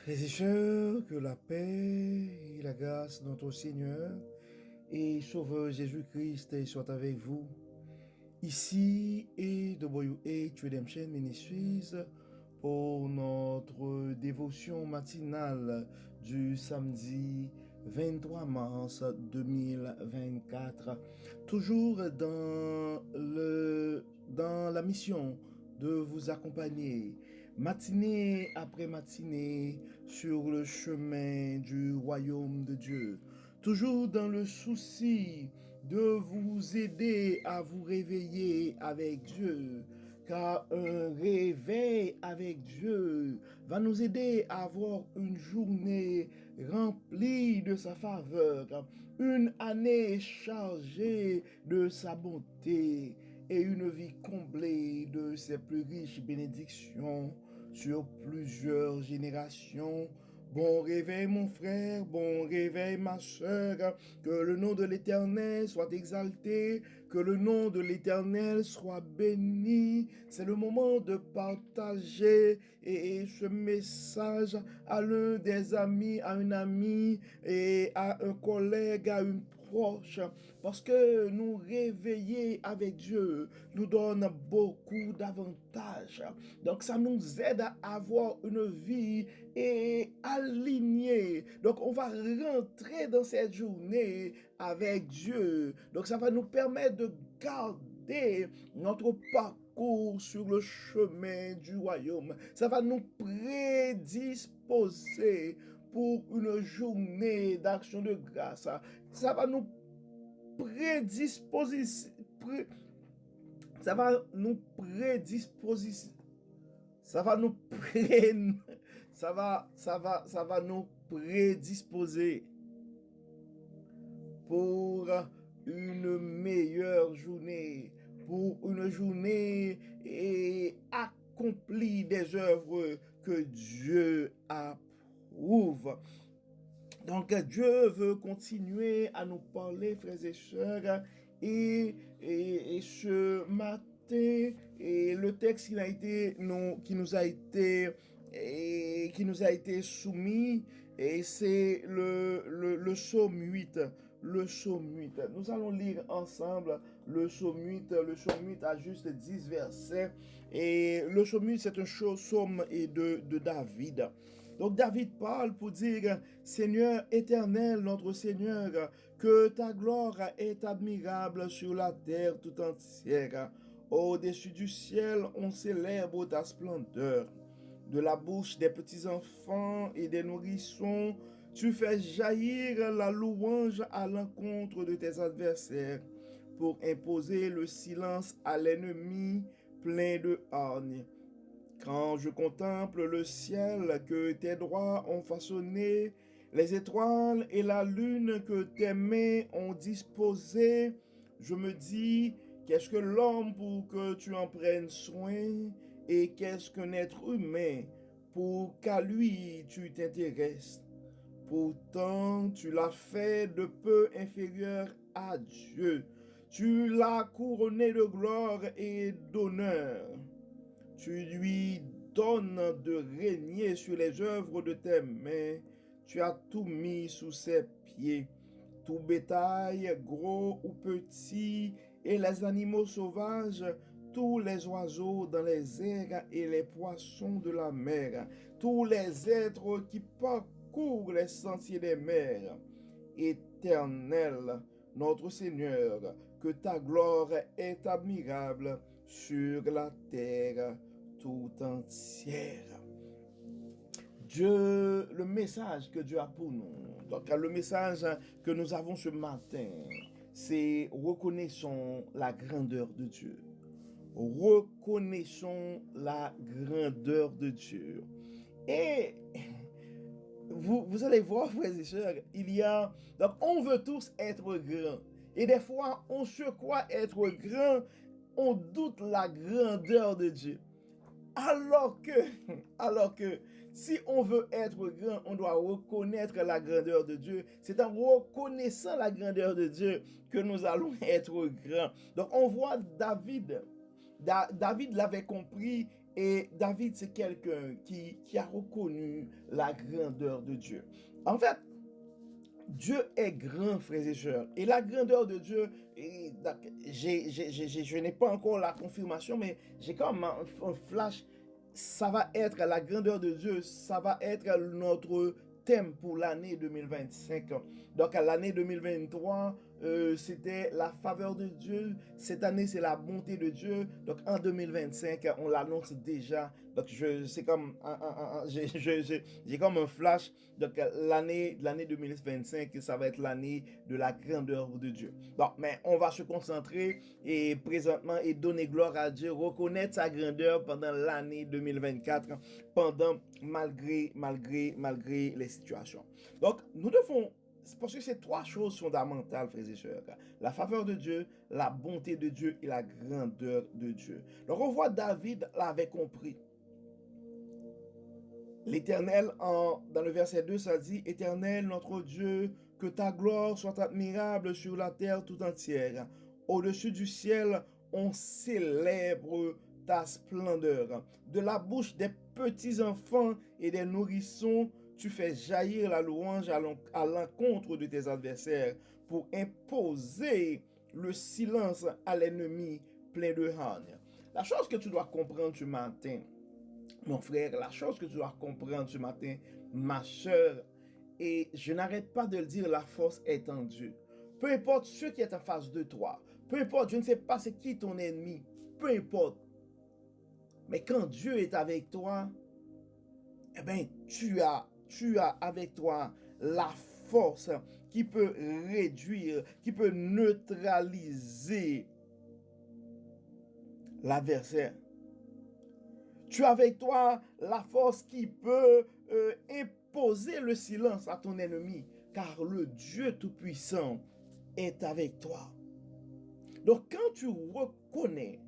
Frères et sœurs, que la paix et la grâce de notre Seigneur et Sauveur Jésus-Christ soient avec vous. Ici et de WH Redemption Ministries pour notre dévotion matinale du samedi 23 mars 2024. Toujours dans la mission de vous accompagner matinée après matinée sur le chemin du royaume de Dieu. Toujours dans le souci de vous aider à vous réveiller avec Dieu, car un réveil avec Dieu va nous aider à avoir une journée remplie de sa faveur, une année chargée de sa bonté et une vie comblée de ses plus riches bénédictions sur plusieurs générations. Bon réveil mon frère, bon réveil ma sœur, que le nom de l'Éternel soit exalté, que le nom de l'Éternel soit béni. C'est le moment de partager ce message à l'un des amis, à une amie et à un collègue, à une proche, parce que nous réveiller avec Dieu nous donne beaucoup d'avantages. Donc ça nous aide à avoir une vie et alignée. Donc on va rentrer dans cette journée avec Dieu. Donc ça va nous permettre de garder notre parcours sur le chemin du royaume. Ça va nous prédisposer pour une journée d'action de grâce. Ça va nous prédisposer, ça va nous prédisposer, ça va nous pré, ça va nous prédisposer pour une meilleure journée, pour une journée et accomplir des œuvres que Dieu approuve. Donc Dieu veut continuer à nous parler, frères et sœurs, et ce matin, et le texte qui nous a été soumis, et c'est le psaume 8. Le psaume 8. Nous allons lire ensemble le psaume 8. Le psaume 8 a juste 10 versets. Et le psaume 8, c'est un psaume de David. Donc David parle pour dire, Seigneur éternel, notre Seigneur, que ta gloire est admirable sur la terre tout entière. Au-dessus du ciel, on célèbre ta splendeur. De la bouche des petits-enfants et des nourrissons, tu fais jaillir la louange à l'encontre de tes adversaires pour imposer le silence à l'ennemi plein de hargne. Quand je contemple le ciel que tes doigts ont façonné, les étoiles et la lune que tes mains ont disposées, je me dis, qu'est-ce que l'homme pour que tu en prennes soin, et qu'est-ce qu'un être humain pour qu'à lui tu t'intéresses. Pourtant, tu l'as fait de peu inférieur à Dieu. Tu l'as couronné de gloire et d'honneur. Tu lui donnes de régner sur les œuvres de tes mains. Tu as tout mis sous ses pieds. Tout bétail, gros ou petit, et les animaux sauvages, tous les oiseaux dans les airs et les poissons de la mer, tous les êtres qui parcourent les sentiers des mers. Éternel, notre Seigneur, que ta gloire est admirable sur la terre tout entière. Dieu, le message que Dieu a pour nous, donc le message que nous avons ce matin, c'est reconnaissons la grandeur de Dieu. Reconnaissons la grandeur de Dieu. Et vous allez voir, frères et sœurs, donc on veut tous être grands. Et des fois, on se croit être grand, on doute la grandeur de Dieu. Alors que si on veut être grand, on doit reconnaître la grandeur de Dieu. C'est en reconnaissant la grandeur de Dieu que nous allons être grands. Donc on voit David l'avait compris Et David, c'est quelqu'un qui a reconnu la grandeur de Dieu. En fait, Dieu est grand, frères et sœurs. Et la grandeur de Dieu, je n'ai pas encore la confirmation, mais j'ai comme un flash. Ça va être la grandeur de Dieu, ça va être notre thème pour l'année 2025. Donc, à l'année 2023, c'était la faveur de Dieu. Cette année, c'est la bonté de Dieu. Donc, en 2025, on l'annonce déjà. Donc, c'est comme, j'ai comme un flash. Donc, l'année 2025, ça va être l'année de la grandeur de Dieu. Bon, mais on va se concentrer et présentement et donner gloire à Dieu, reconnaître sa grandeur pendant l'année 2024, malgré les situations. Donc, nous devons, parce que c'est trois choses fondamentales, frères et sœurs. La faveur de Dieu, la bonté de Dieu et la grandeur de Dieu. Donc, on voit David l'avait compris. L'Éternel, dans le verset 2, ça dit, Éternel, notre Dieu, que ta gloire soit admirable sur la terre tout entière. Au-dessus du ciel, on célèbre ta splendeur. De la bouche des petits-enfants et des nourrissons, tu fais jaillir la louange à l'encontre de tes adversaires pour imposer le silence à l'ennemi plein de haine. La chose que tu dois comprendre ce matin, mon frère, la chose que tu dois comprendre ce matin, ma soeur, et je n'arrête pas de le dire, la force est en Dieu. Peu importe ce qui est en face de toi, peu importe, je ne sais pas c'est qui ton ennemi, peu importe. Mais quand Dieu est avec toi, eh bien, tu as avec toi la force qui peut réduire, qui peut neutraliser l'adversaire. Tu as avec toi la force qui peut imposer le silence à ton ennemi, car le Dieu Tout-Puissant est avec toi. Donc quand tu reconnais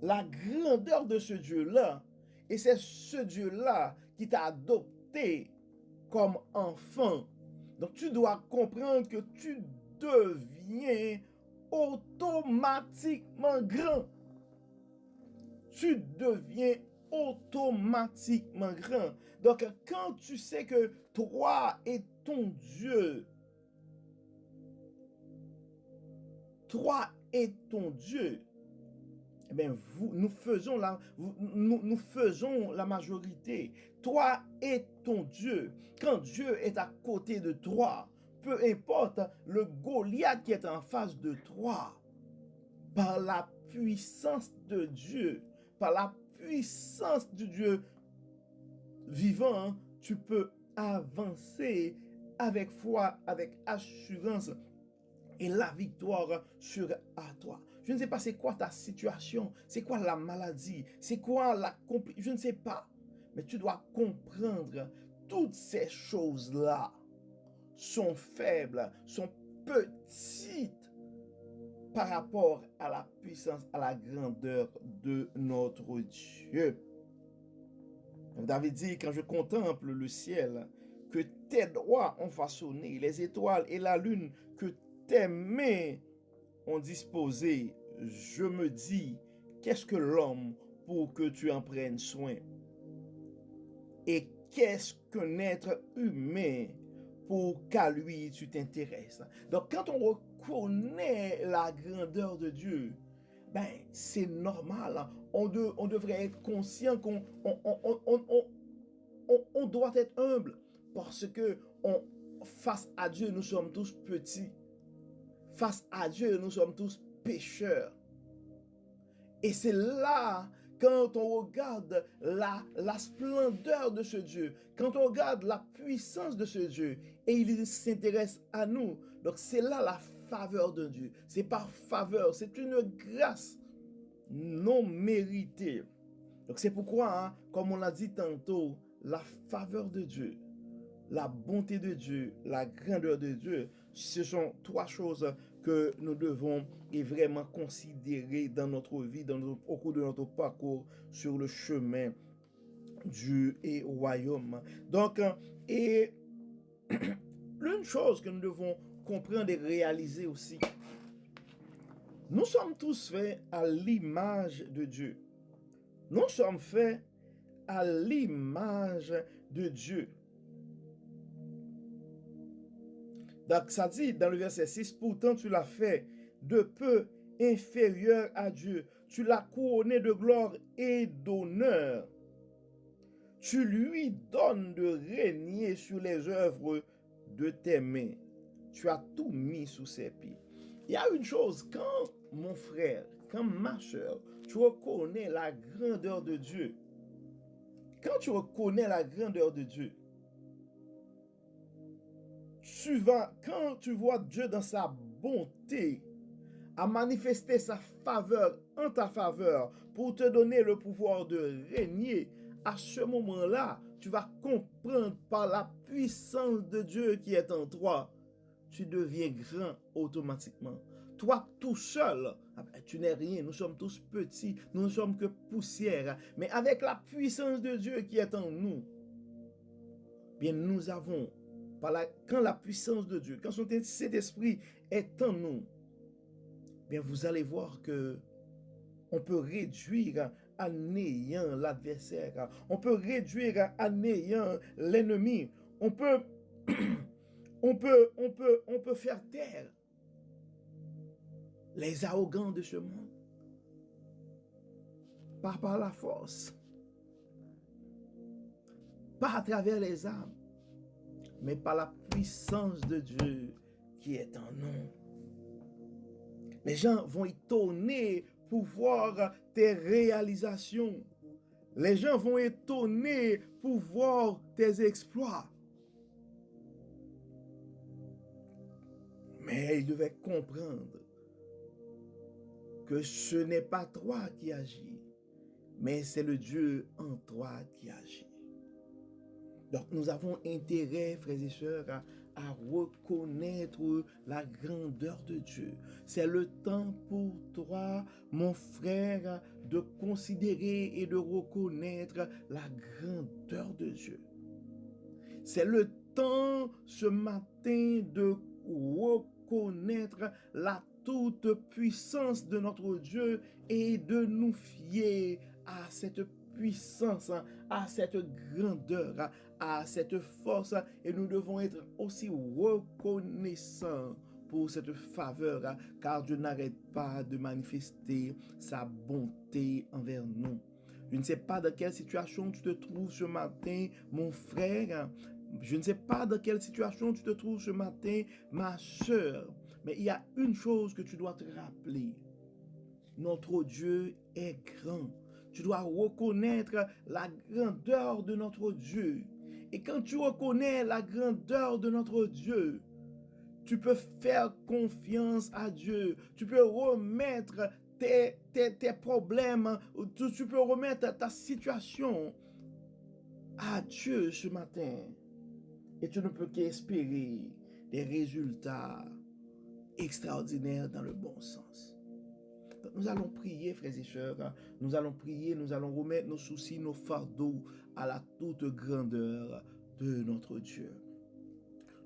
la grandeur de ce Dieu-là, et c'est ce Dieu-là qui t'a adopté comme enfant, donc tu dois comprendre que tu deviens automatiquement grand. Tu deviens automatiquement grand. Donc, quand tu sais que toi et ton Dieu, eh bien, nous faisons la majorité. Toi et ton Dieu. Quand Dieu est à côté de toi, peu importe le Goliath qui est en face de toi, par la puissance de Dieu, par la puissance du Dieu vivant, tu peux avancer avec foi, avec assurance, et la victoire sera à toi. Je ne sais pas c'est quoi ta situation, c'est quoi la maladie, c'est quoi je ne sais pas. Mais tu dois comprendre, toutes ces choses-là sont faibles, sont petites par rapport à la puissance, à la grandeur de notre Dieu. Donc David dit, quand je contemple le ciel, que tes doigts ont façonné, les étoiles et la lune, que tes mains ont disposé, je me dis, qu'est-ce que l'homme pour que tu en prennes soin? Et qu'est-ce qu'un être humain pour qu'à lui tu t'intéresses? Donc quand on reconnaît la grandeur de Dieu, ben c'est normal. On devrait être conscient qu'on on doit être humble parce que face à Dieu, nous sommes tous petits. Face à Dieu, nous sommes tous pécheurs. Et c'est là, quand on regarde la splendeur de ce Dieu, quand on regarde la puissance de ce Dieu, et il s'intéresse à nous. Donc c'est là la faveur de Dieu. C'est par faveur, c'est une grâce non méritée. Donc c'est pourquoi, comme on l'a dit tantôt, la faveur de Dieu, la bonté de Dieu, la grandeur de Dieu, ce sont trois choses que nous devons vraiment considérer dans notre vie, au cours de notre parcours sur le chemin du royaume. Donc, et l'une chose que nous devons comprendre et réaliser aussi, nous sommes tous faits à l'image de Dieu. Nous sommes faits à l'image de Dieu. Donc, ça dit dans le verset 6, pourtant tu l'as fait de peu inférieur à Dieu. Tu l'as couronné de gloire et d'honneur. Tu lui donnes de régner sur les œuvres de tes mains. Tu as tout mis sous ses pieds. Il y a une chose, quand mon frère, quand ma soeur, tu reconnais la grandeur de Dieu, quand tu reconnais la grandeur de Dieu, quand tu vois Dieu dans sa bonté, à manifester sa faveur en ta faveur pour te donner le pouvoir de régner, à ce moment-là, tu vas comprendre par la puissance de Dieu qui est en toi, tu deviens grand automatiquement. Toi tout seul, tu n'es rien, nous sommes tous petits, nous ne sommes que poussière, mais avec la puissance de Dieu qui est en nous, bien nous avons, quand la puissance de Dieu, quand cet esprit est en nous, bien vous allez voir que on peut réduire à néant l'adversaire, on peut réduire à néant l'ennemi, on peut faire taire les arrogants de ce monde, pas par la force, pas à travers les armes, mais par la puissance de Dieu qui est en nous. Les gens vont étonner pour voir tes réalisations. Les gens vont étonner pour voir tes exploits. Mais ils devaient comprendre que ce n'est pas toi qui agis, mais c'est le Dieu en toi qui agit. Donc nous avons intérêt, frères et sœurs, à reconnaître la grandeur de Dieu. C'est le temps pour toi, mon frère, de considérer et de reconnaître la grandeur de Dieu. C'est le temps ce matin de reconnaître la toute puissance de notre Dieu et de nous fier à cette puissance, à cette grandeur, à cette force, et nous devons être aussi reconnaissants pour cette faveur, car Dieu n'arrête pas de manifester sa bonté envers nous. Je ne sais pas dans quelle situation tu te trouves ce matin, mon frère. Je ne sais pas dans quelle situation tu te trouves ce matin, ma soeur. Mais il y a une chose que tu dois te rappeler. Notre Dieu est grand. Tu dois reconnaître la grandeur de notre Dieu. Et quand tu reconnais la grandeur de notre Dieu, tu peux faire confiance à Dieu. Tu peux remettre tes problèmes, tu peux remettre ta situation à Dieu ce matin. Et tu ne peux qu'espérer des résultats extraordinaires dans le bon sens. Donc, nous allons prier, frères et sœurs. Nous allons prier, nous allons remettre nos soucis, nos fardeaux à la toute grandeur de notre Dieu.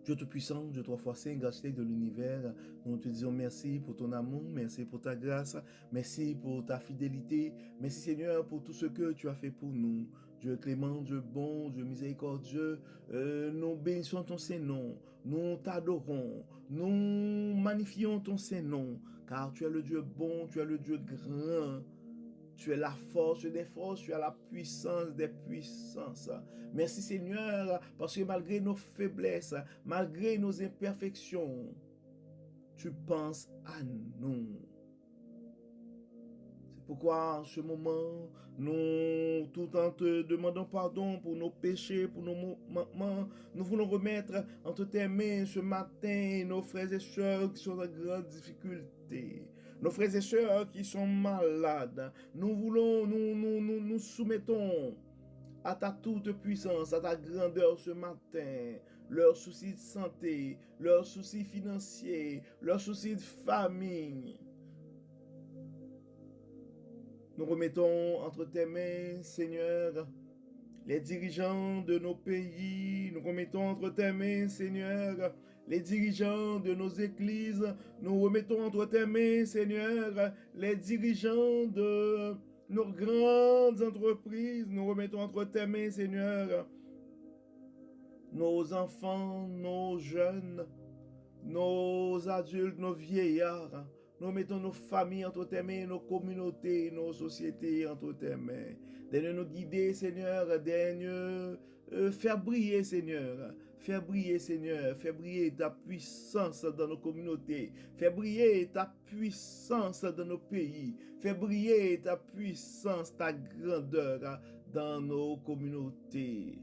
Dieu Tout-Puissant, Dieu trois fois saint, architecte de l'univers, nous te disons merci pour ton amour, merci pour ta grâce, merci pour ta fidélité, merci Seigneur pour tout ce que tu as fait pour nous. Dieu clément, Dieu bon, Dieu miséricordieux, nous bénissons ton Saint-Nom, nous t'adorons, nous magnifions ton Saint-Nom, car tu es le Dieu bon, tu es le Dieu grand. Tu es la force des forces, tu es la puissance des puissances. Merci Seigneur, parce que malgré nos faiblesses, malgré nos imperfections, tu penses à nous. C'est pourquoi en ce moment, nous, tout en te demandons pardon pour nos péchés, pour nos manquements, nous voulons remettre entre tes mains ce matin nos frères et sœurs qui sont dans de grandes difficultés. Nos frères et sœurs qui sont malades, nous soumettons à ta toute puissance, à ta grandeur ce matin, leurs soucis de santé, leurs soucis financiers, leurs soucis de famille. Nous remettons entre tes mains, Seigneur, les dirigeants de nos pays. Nous remettons entre tes mains, Seigneur, les dirigeants de nos églises. Nous remettons entre tes mains, Seigneur, les dirigeants nos grandes entreprises, nous remettons entre tes mains, Seigneur, nos enfants, nos jeunes, nos adultes, nos vieillards. Nous mettons nos familles entre tes mains, nos communautés, nos sociétés entre tes mains. Daigne nous guider, Seigneur. Daigne faire briller, Seigneur. Faire briller, Seigneur. Faire briller ta puissance dans nos communautés. Faire briller ta puissance dans nos pays. Faire briller ta puissance, ta grandeur dans nos communautés.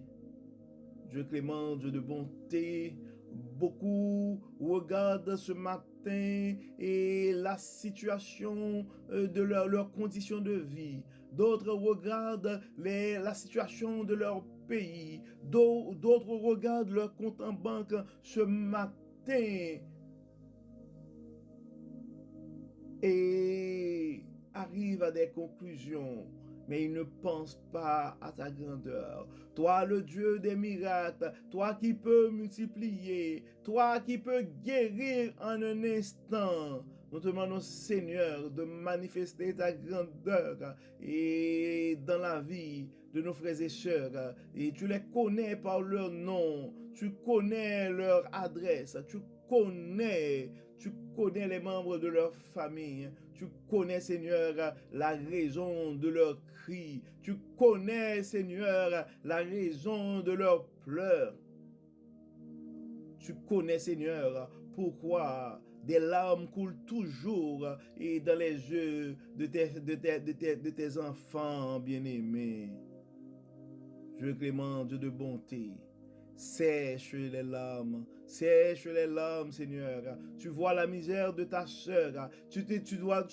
Dieu clément, Dieu de bonté, beaucoup regardent ce matin et la situation de leurs conditions de vie. D'autres regardent la situation de leur pays. D'autres regardent leur compte en banque ce matin et arrivent à des conclusions. Mais ils ne pensent pas à ta grandeur. Toi, le Dieu des miracles, toi qui peux multiplier, toi qui peux guérir en un instant. Nous te demandons, Seigneur, de manifester ta grandeur et dans la vie de nos frères et sœurs. Et tu les connais par leur nom, tu connais leur adresse, tu connais les membres de leur famille. Tu connais, Seigneur, la raison de leurs cris. Tu connais, Seigneur, la raison de leurs pleurs. Tu connais, Seigneur, pourquoi des larmes coulent toujours et dans les yeux de tes enfants bien-aimés. Dieu clément, Dieu de bonté. Sèche les larmes, Seigneur. Tu vois la misère de ta sœur. Tu vois,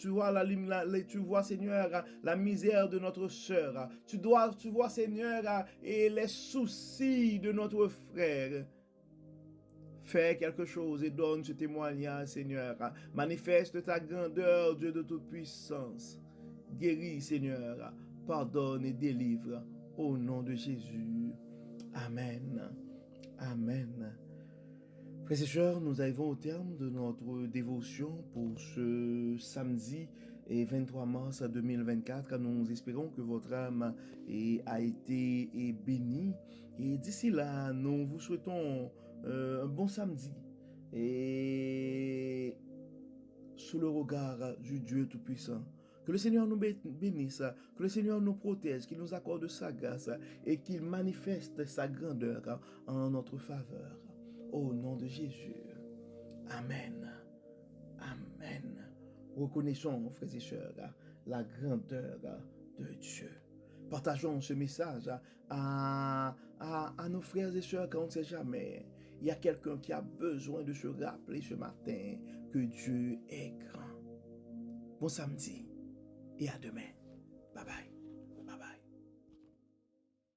Seigneur, la misère de notre sœur. Tu vois, Seigneur, et les soucis de notre frère. Fais quelque chose et donne ce témoignage, Seigneur. Manifeste ta grandeur, Dieu de toute puissance. Guéris, Seigneur. Pardonne et délivre. Au nom de Jésus. Amen. Amen. Frères et sœurs, nous arrivons au terme de notre dévotion pour ce samedi et 23 mars 2024. Nous espérons que votre âme a été bénie. Et d'ici là, nous vous souhaitons un bon samedi et sous le regard du Dieu Tout-Puissant. Que le Seigneur nous bénisse, que le Seigneur nous protège, qu'il nous accorde sa grâce et qu'il manifeste sa grandeur en notre faveur. Au nom de Jésus. Amen. Amen. Reconnaissons, frères et sœurs, la grandeur de Dieu. Partageons ce message à nos frères et sœurs quand on ne sait jamais. Il y a quelqu'un qui a besoin de se rappeler ce matin que Dieu est grand. Bon samedi et à demain. Bye bye.